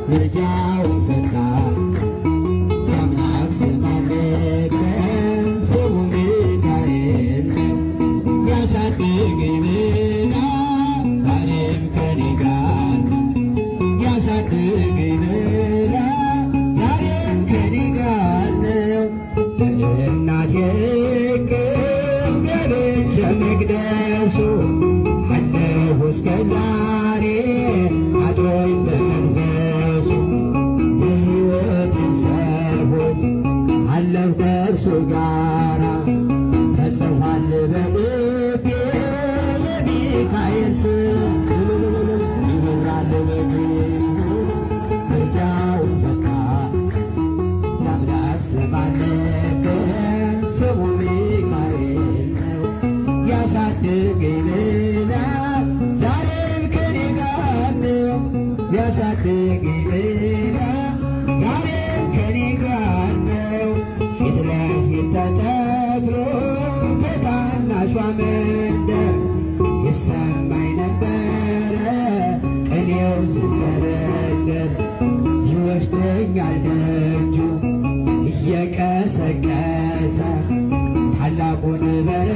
ምልጃውን ፈጣን የአምላክ ስም አለበት ስሙ ሚካኤል ነው። ያሳድገኝ ብላ ዛሬም ከኔ ጋር ነው። ያሳድገኝ ብላ ዛሬም ከኔ ጋር ነው። በእናቴ እቅፍ ገብቼ መቅደሱ አለሁ እስከ ዛሬ አድሮኝ በመንፈሱ የሕይወትን ሰልፎች አለሁ ከእርሱ ጋራ ተጽፏል በልቤ የሚካኤል ስም ይበራል በክንዱ ምልጃውን ፈጣን የአምላክ ስም አለበት ስሙ ሚካኤል ነው። ያሳድገኝ ብላ ዛሬም ከኔ ጋር ነው። ያሳድገኝ ብላ ዛሬም ከኔ ጋር ነው። ፊት ለፊት ተተክሎ ከታናሿ መንደር ይሰማኝ ነበረ ቅኔው ሲዘረደር ይወስደኛል ደጁ እየቀሰቀሰ ታላቁን በረ